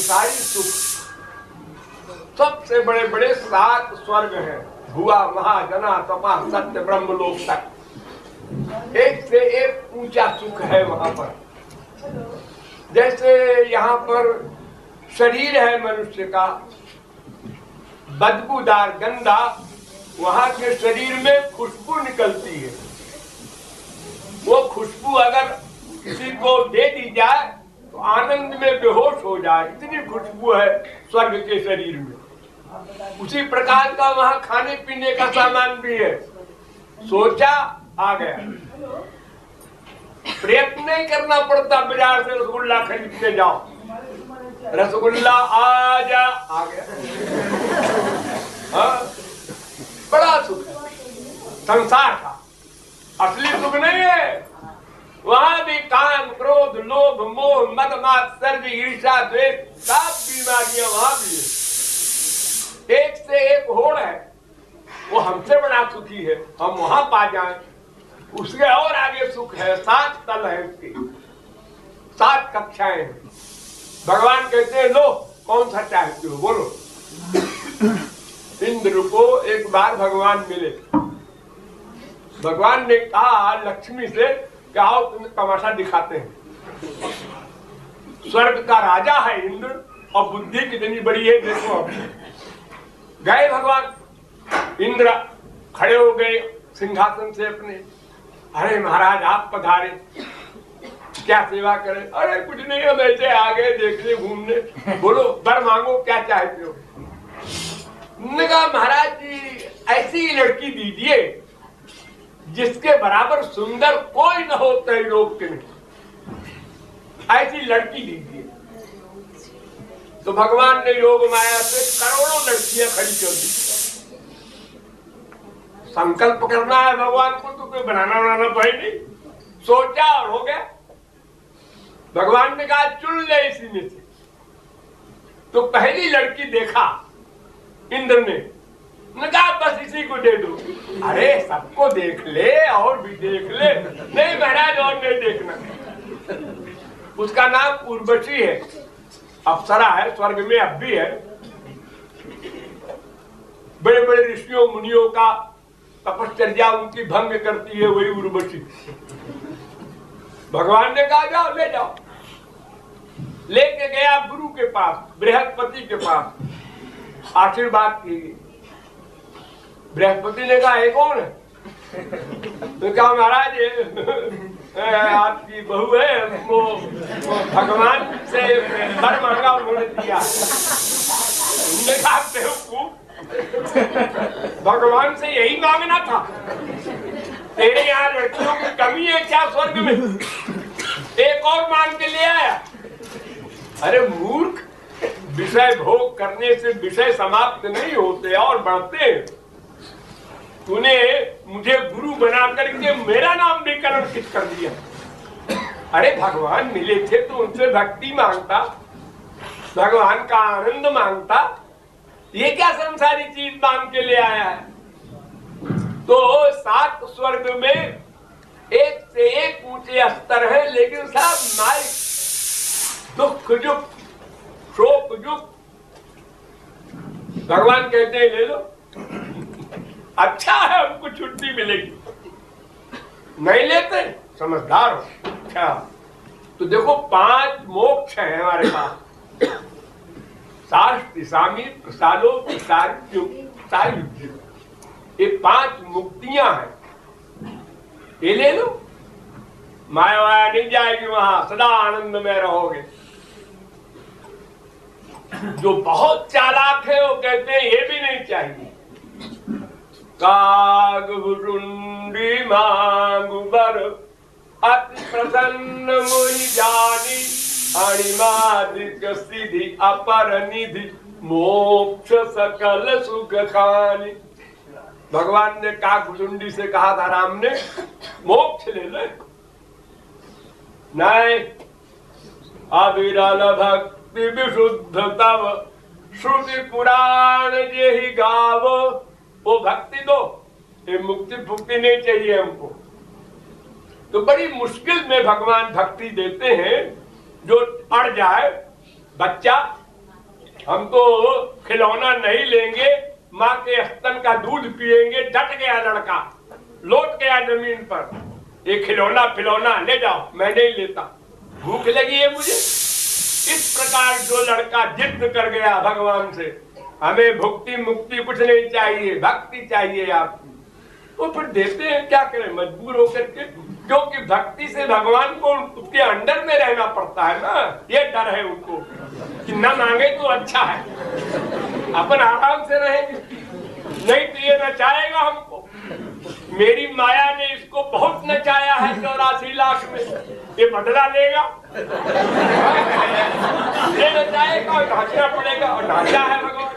सारी सुख। सबसे बड़े बड़े 7 स्वर्ग हैं, भुआ महा जना तपा सत्य ब्रह्मलोक तक। एक से एक ऊंचा सुख है वहां पर। जैसे यहाँ पर शरीर है मनुष्य का बदबूदार गंदा, वहां के शरीर में खुशबू निकलती है। वो खुशबू अगर किसी को दे दी जाए तो आनंद में बेहोश हो जाए, इतनी खुशबू है स्वर्ग के शरीर में। उसी प्रकार का वहां खाने पीने का सामान भी है। सोचा आ गया, प्रयत्न नहीं करना पड़ता बाजार से रसगुल्ला खरीदने जाओ, रसगुल्ला आ जा, आ गया। हाँ, बड़ा सुख है संसार का, असली सुख नहीं है। वहां भी काम क्रोध लोभ मोह मद मात्सर्य ईर्ष्या द्वेष सब बीमारियां वहां भी है। एक से एक होड़ है, वो हमसे बड़ा सुखी है, हम वहां पा जाएं। उसके और आगे सुख है, 7 तल है उसके, 7 कक्षाएं हैं। भगवान कहते हैं लो कौन सा चाहते हो बोलो। इंद्र को एक बार भगवान मिले, भगवान ने कहा लक्ष्मी से कि आओ तुम्हें तमाशा दिखाते हैं। स्वर्ग का राजा है इंद्र और बुद्धि कितनी बड़ी है देखो। गए भगवान, इंद्र खड़े हो गए सिंहासन से अपने। अरे महाराज आप पधारे, क्या सेवा करें? अरे कुछ नहीं, हम ऐसे आ गए देखने घूमने। बोलो वर मांगो, क्या चाहते हो? उन्होंने कहा महाराज जी ऐसी लड़की दीजिए जिसके बराबर सुंदर कोई न हो त्रैलोक्य में, ऐसी लड़की दीजिए। तो भगवान ने योग माया से करोड़ों लड़कियां खड़ी कर दी। संकल्प करना है भगवान को तो कोई बनाना तो है नहीं, सोचा और हो गया। भगवान ने कहा चुन ले इसी में से। तो पहली लड़की देखा इंद्र ने कहा बस इसी को दे दो। अरे सबको देख ले और भी देख ले। नहीं महाराज और नहीं देखना। उसका नाम उर्वशी है, अप्सरा है, स्वर्ग में अब भी है। बड़े बड़े ऋषियों मुनियों का तपश्चर्या उनकी भंग करती है वही उर्वशी। भगवान ने कहा जाओ ले जाओ। लेके गया गुरु के पास, बृहस्पति के पास, आशीर्वाद कीजिए। बृहस्पति ने कहा ये कौन है? तो कहा महाराज आपकी बहू है, वो भगवान से वर मांगा उन्होंने दिया। उन्होंने कहा बेवकूफ, भगवान से यही मांगना था। तेरे यहाँ लड़कियों की कमी है क्या स्वर्ग में? एक और मांग के ले आया। अरे मूर्ख, विषय भोग करने से विषय समाप्त नहीं होते और बढ़ते हैं। तूने मुझे गुरु बना करके मेरा नाम भी कलंकित कर दिया। अरे भगवान मिले थे तो उनसे भक्ति मांगता, भगवान का आनंद मांगता। ये क्या संसारी चीज मांग के ले आया है? तो 7 स्वर्ग में एक से एक ऊंचे स्तर है, लेकिन सब माइक दुख युक्त शोक युक्त। भगवान कहते हैं ले लो, अच्छा है हमको छुट्टी मिलेगी। नहीं लेते समझदार हो। अच्छा तो देखो 5 मोक्ष है हमारे पास। शास्त्र सामी प्रसादो सायुज्य, ये 5 मुक्तियां हैं। ये ले लो, माया वाया नहीं जाएगी, वहां सदा आनंद में रहोगे। जो बहुत चालाक है वो कहते हैं ये भी नहीं चाहिए। कागभुषुंडी मांगु बर अति प्रसन्न मोहि जानी, अणिमादिक सिद्धि अपर निधि मोक्ष सकल सुख खानी। भगवान ने कागभुषुंडी से कहा था, राम ने मोक्ष ले ले। नहीं, अविरल भक्ति विशुद्ध तव श्रुति पुराण जेहि गाव। वो भक्ति दो, ये मुक्ति फुक्ति नहीं चाहिए हमको। तो बड़ी मुश्किल में भगवान भक्ति देते हैं। जो अड़ जाए बच्चा हम तो खिलौना नहीं लेंगे, माँ के स्तन का दूध पिएंगे। डट गया लड़का, लौट गया जमीन पर। ये खिलौना फिलौना ले जाओ, मैं नहीं लेता, भूख लगी है मुझे। इस प्रकार जो लड़का जिद कर गया भगवान से, हमें भुक्ति मुक्ति कुछ नहीं चाहिए, भक्ति चाहिए आपकी, तो फिर देते हैं, क्या करें मजबूर होकर के, क्योंकि भक्ति से भगवान को उसके अंडर में रहना पड़ता है ना। ये डर है उनको कि न मांगे तो अच्छा है, अपन आराम से रहेंगे, नहीं तो ये नचाएगा हमको। मेरी माया ने इसको बहुत नचाया है 84 लाख में, ये बदला लेगा, ये नचाएगा और नाचना पड़ेगा, और नाचा है भगवान।